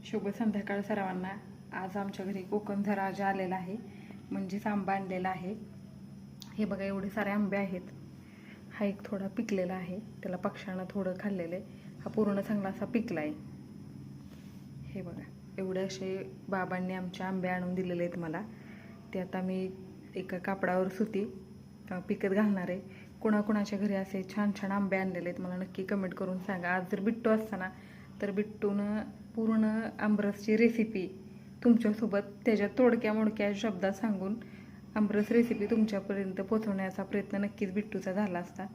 शुभ संध्याकाळ सर्वांना। आज आमच्या घरी कोकणचा राजा आलेला आहे, म्हणजेच आंबा आणलेला आहे। हे बघा, एवढे सारे आंबे आहेत। हा एक थोडा पिकलेला आहे, त्याला पक्ष्यानं थोडं खाल्लेलं आहे। हा पूर्ण चांगला असा पिकला आहे। हे बघा, एवढे असे बाबांनी आमचे आंबे आणून दिलेले आहेत मला। ते आता मी एका कापडावर सुती पिकत घालणार आहे। कुणाकुणाच्या घरी असे छान छान आंबे आणलेले आहेत मला नक्की कमेंट करून सांगा। आज जर बिट्टू असताना तर बिट्टूनं पूर्ण आमरसची रेसिपी तुमच्यासोबत त्याच्या तोडक्या मोडक्या शब्दात सांगून आमरस रेसिपी तुमच्यापर्यंत पोहोचवण्याचा प्रयत्न नक्कीच बिट्टूचा झाला असता।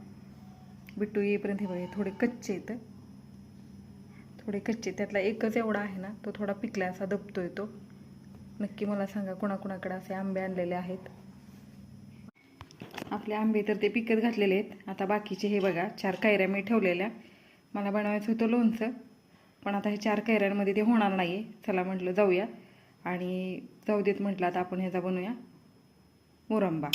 बिट्टू येईपर्यंत हे बघा, थोडे कच्चे आहेत, थोडे कच्चे। त्यातला एकच एवढा आहे ना, तो थोडा पिकला असा दबतोय तो। नक्की मला सांगा कुणाकुणाकडे असे आंबे आणलेले आहेत। आपले आंबे तर ते पिकत घातलेले आहेत। आता बाकीचे हे बघा, 4 कैऱ्या मी ठेवलेल्या। मला बनवायचं होतं लोणचं, पण आता हे 4 कैऱ्यांमध्ये ते होणार नाही आहे। चला म्हटलं जाऊया, आणि जाऊ देत म्हटलं आता आपण ह्याचा बनवूया मुरंबा।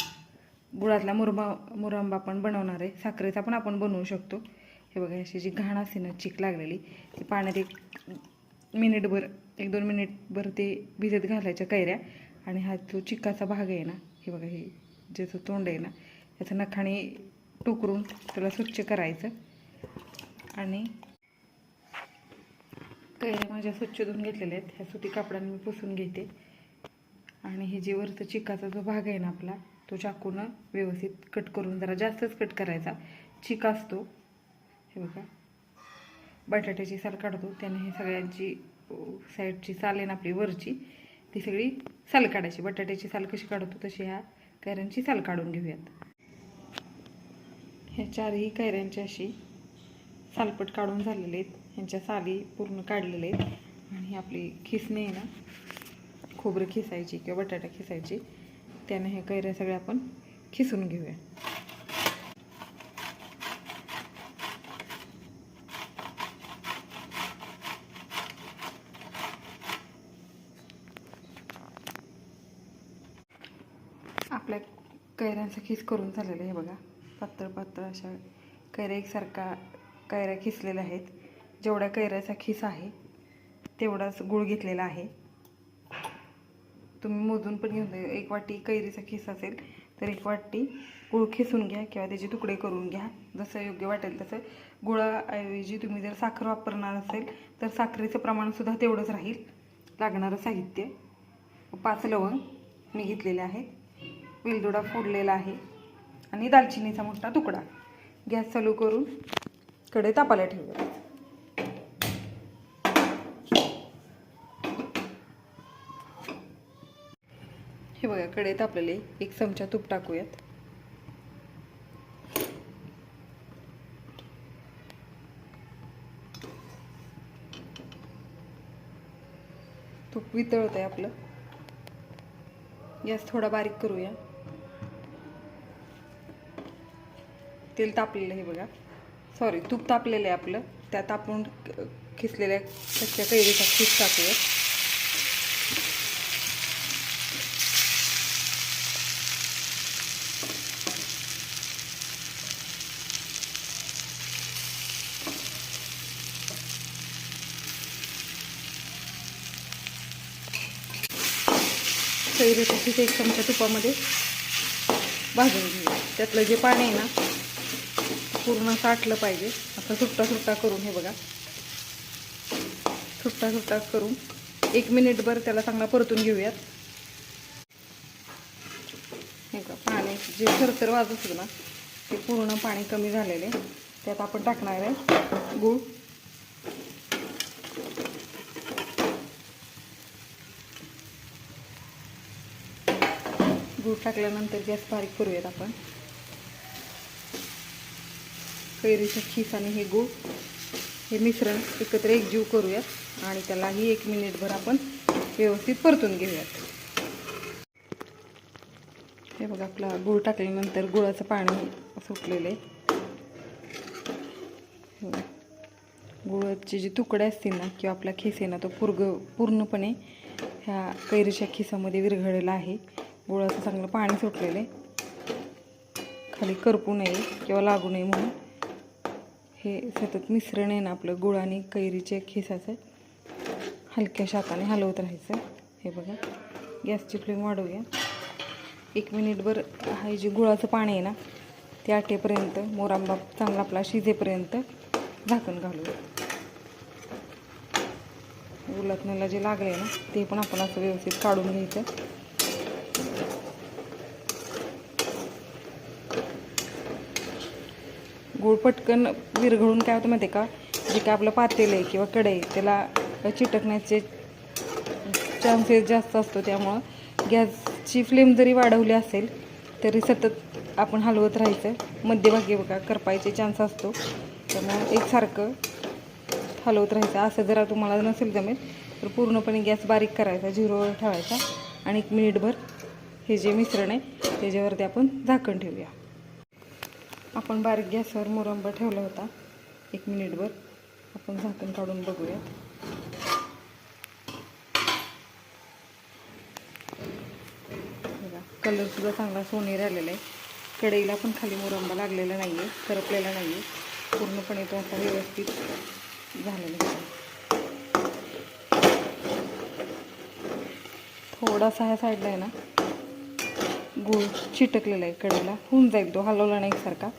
गुळातला मुरंबा पण बनवणार आहे, साखरेचा पण आपण बनवू शकतो। हे बघा, अशी जी घाण असते ना, चिक लागलेली, ती पाण्यात 1-2 मिनिटभर ते भिजत घालायच्या कैऱ्या। आणि हा जो चिकाचा भाग आहे ना, हे बघा, हे ज्याचं तोंड आहे ना, त्याचं नखाने टोकरून त्याला स्वच्छ करायचं। आणि कैऱ्या माझ्या स्वच्छ धुवून घेतलेल्या आहेत। ह्या सुती कापडाने मी पुसून घेते। आणि हे जे वरचा चिकाचा जो भाग आहे ना आपला, तो चाकूनं व्यवस्थित कट करून, जरा जास्तच कट करायचा, चिक असतो। हे बघा, बटाट्याची साल काढतो त्याने हे सगळ्यांची साईडची साल आहे ना आपली वरची, ती सगळी साल काढायची। बटाट्याची साल कशी काढतो तशी ह्या कैऱ्यांची साल काढून घेऊयात। ह्या 4ही कैऱ्यांची अशी सालपट काढून झालेले आहेत, ह्यांच्या साली पूर्ण काढलेले आहेत। आणि आपली खिसणी आहे ना, खोबरं खिसायची किंवा बटाटा खिसायची, त्याने हे कैऱ्या सगळ्या आपण खिसून घेऊया। आपल्या कैऱ्यांचा खिस करून झालेला आहे बघा, पातळ पातळ अशा कैऱ्या एकसारखा कैऱ्या खिसलेल्या आहेत। जेवढ्या कैऱ्याचा खिस आहे तेवढाच गुळ घेतलेला आहे। तुम्ही मोजून पण घेऊन जा। 1 वाटी कैरीचा खिस असेल तर 1 वाटी गुळ खिसून घ्या किंवा त्याचे तुकडे करून घ्या, जसं योग्य वाटेल तसं। गुळाऐवजी तुम्ही जर साखर वापरणार असेल तर साखरेचं प्रमाणसुद्धा तेवढंच राहील। लागणारं साहित्य 5 लवंग मी घेतलेले आहेत, वेलदोडा फोडलेला आहे, आणि दालचिनीचा मोठा तुकडा। गॅस चालू करून कढई तापायला ठेवूया। हे बघा, कढई तापलेली, 1 चमचा तूप टाकूयात। तूप वितळत आहे आपलं, गॅस थोडा बारीक करूया। तेल तापलेलं आहे बघा, सॉरी, तूप तापलेलं आहे आपलं। त्यात आपण खिसलेल्या कच्च्या कैरीचा खिस टाकूया। कैरीचा खिस 1 चमचा तुपामध्ये भाजून घेऊया। त्यातलं जे पाणी आहे ना, पूर्ण साठलं पाहिजे। आता सुट्टा सुट्टा करून, हे बघा, सुट्टा सुट्टा करून 1 मिनिटभर त्याला चांगला परतून घेऊयात। हे बघा, पाणी जे थरथर वाजत होतं ना, ते पूर्ण पाणी कमी झालेले। त्यात आपण टाकणार आहे गूळ। गूळ टाकल्यानंतर गॅस बारीक करूयात आपण। कैरीचा खिस आणि हे गूळ हे मिश्रण एकत्र एकजीव करूयात, आणि त्यालाही 1 मिनिटभर आपण व्यवस्थित परतून घेऊयात। हे बघा, आपला गूळ टाकल्यानंतर गुळाचं पाणी सुटलेलं आहे। गुळाचे जे तुकडे असतील ना, किंवा आपला खिस आहे ना, तो पूर्णपणे ह्या कैरीच्या खिसामध्ये विरघळलेला आहे। गुळाचं चांगलं पाणी सुटलेलं आहे, खाली करपू नये किंवा लागू नये म्हणून हे सतत मिश्रण आहे ना आपलं गुळ आणि कैरीच्या खिसाचं हलक्याशा हाताने हलवत राहायचं. हे बघा, गॅसची फ्लेम वाढवूया. 1 मिनिटभर हे जे गुळाचं पाणी आहे ना ते आटेपर्यंत, मोरांबा चांगला आपला शिजेपर्यंत झाकण घालूया. उलटण्याला जे लागले ना ते पण आपण असं व्यवस्थित काढून घ्यायचं. गूळ पटकन विरघळून काय होतं माहिती आहे का, जे काय आपलं पातेलं आहे किंवा कढई त्याला चिटकण्याचे चान्सेस जास्त असतो. त्यामुळं गॅसची फ्लेम जरी वाढवली असेल तरी सतत आपण हलवत राहायचं. मध्यभागी बघा करपायचे चान्स असतो, त्यामुळं एकसारखं हलवत राहायचं. असं जरा तुम्हाला नसेल जमेल तर पूर्णपणे गॅस बारीक करायचा, 0वर ठेवायचा आणि 1 मिनिटभर हे जे मिश्रण आहे त्याच्यावरती आपण झाकण ठेवूया. आपण बारीक गॅसवर मोरंबा ठेवला होता 1 मिनिटभर. आपण झाकण काढून बघूया. बघा, कलरसुद्धा चांगला सोनेरी आलेला आहे. कढईला पण खाली मोरंबा लागलेला नाही आहे, करपलेला नाही आहे. पूर्णपणे तो आता व्यवस्थित झालेला आहे. थोडासा ह्या साईडला आहे ना गूळ चिटकलेला आहे कढईला, होऊन जाईल तो, हलवला नाही एकसारखा.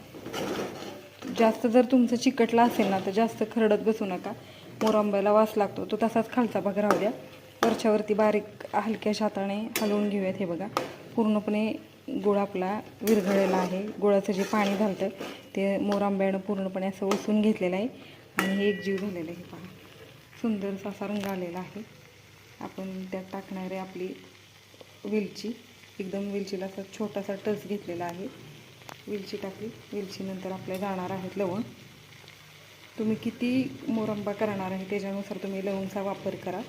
जास्त जर तुमचं चिकटला असेल ना तर जास्त खरडत बसू नका, मोरंब्याला वास लागतो. तो तसाच खालचा भाग राहू द्या. वरच्यावरती बारीक हलक्याशा हाताने हलवून घेऊयात. हे बघा, पूर्णपणे गुळ आपला विरघळलेला आहे. गुळाचं जे पाणी झालं ते मोरंब्यानं पूर्णपणे असं ओसून घेतलेलं आहे आणि हे एकजीव झालेलं आहे. पहा, सुंदरसा असा रंग आलेला आहे. आपण त्यात टाकणारे आपली वेलची, एकदम वेलचीला असा छोटासा टच घेतलेला आहे. वेलची टाकली. वेलचीनंतर आपल्या जाणार आहेत लवंग. तुम्ही किती मोरंबा करणार आहे त्याच्यानुसार तुम्ही लवंगचा वापर करा.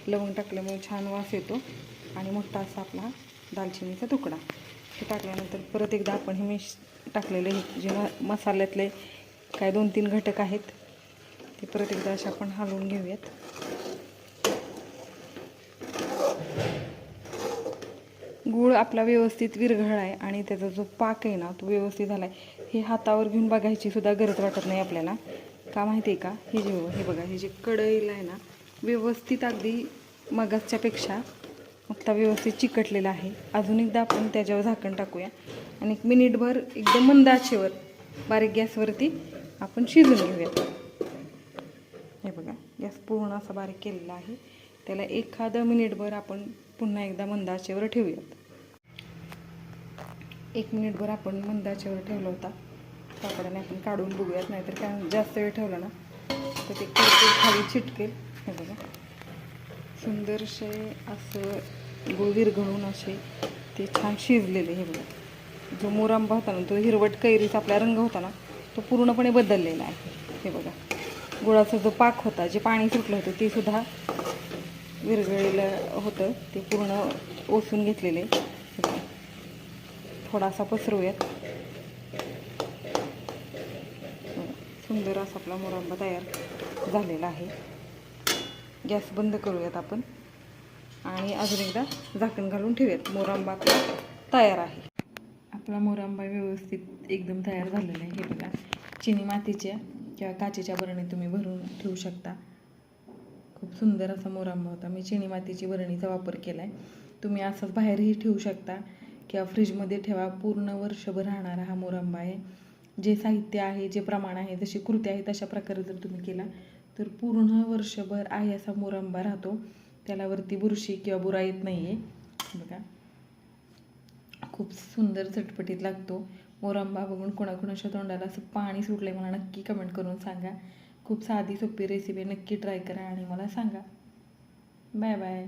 लवंग टाकल्यामुळे छान वास येतो. आणि मोठा असा आपला दालचिनीचा तुकडा हे टाकल्यानंतर परत एकदा आपण हे टाकलेले जे मसाल्यातले काय 2-3 घटक आहेत ते परत एकदा असे आपण हलवून घेऊयात. गूळ आपला व्यवस्थित विरघळला आहे आणि त्याचा जो पाक आहे ना तो व्यवस्थित झाला आहे. हे हातावर घेऊन बघायची सुद्धा गरज वाटत नाही आपल्याला. का माहिती आहे का, हे बघा, हे जे कढईला आहे ना व्यवस्थित अगदी मगाच्यापेक्षा आता व्यवस्थित चिकटलेला आहे. अजून एकदा आपण त्याच्यावर झाकण टाकूया आणि 1 मिनिटभर एकदम मंद आचेवर बारीक गॅसवरती आपण शिजून घेऊयात. हे बघा, गॅस पूर्ण असा बारीक केलेला आहे. त्याला एखादं मिनिटभर आपण पुन्हा एकदा मंद आचेवर ठेवूयात. 1 मिनिटभर आपण मंद आचेवर ठेवला होता. कापडाने आपण काढून बघूयात, नाहीतर काय जास्त वेळ ठेवला ना तर ते खाली चिटकेल. हे बघा, सुंदरसे असं गूळ विरघळून असे ते छान शिजलेले. हे बघा, जो मोरंबा होता ना तो हिरवट कैरीचा आपला रंग होता ना तो पूर्णपणे बदललेला आहे. हे बघा, गुळाचा जो पाक होता, जे पाणी सुटलं होतं ते सुद्धा विरघळलेलं होतं, ते पूर्ण ओसून घेतलेले. थोडासा पसरवूयात. सुंदर असा आपला मोरंबा तयार झालेला आहे. गॅस बंद करूयात आपण आणि अजून एकदा झाकण घालून ठेवूयात. मोरंबा आपला तयार आहे. आपला मोरंबा व्यवस्थित एकदम तयार झालेला आहे. हे बघा, चिनी मातीच्या किंवा काचेच्या बरणीत तुम्ही भरून ठेवू शकता. खूप सुंदर असा मोरंबा होता. मी चिनी मातीची बरणीचा वापर केला आहे. तुम्ही असंच बाहेरही ठेवू शकता किंवा फ्रीजमध्ये ठेवा. पूर्ण वर्षभर राहणारा हा मोरंबा आहे. जे साहित्य आहे, जे प्रमाण आहे, जशी कृती आहे तशा प्रकारे जर तुम्ही केला तर पूर्ण वर्षभर आहे असा मोरंबा राहतो. त्यालावरती बुरशी किंवा बुरा येत नाही आहे. बघा, खूप सुंदर चटपटीत लागतो. मोरंबा बघून कोणाकोणाच्या तोंडाला असं पाणी सुटलं आहे मला नक्की कमेंट करून सांगा. खूप साधी सोपी रेसिपी, नक्की ट्राय करा आणि मला सांगा. Bye bye.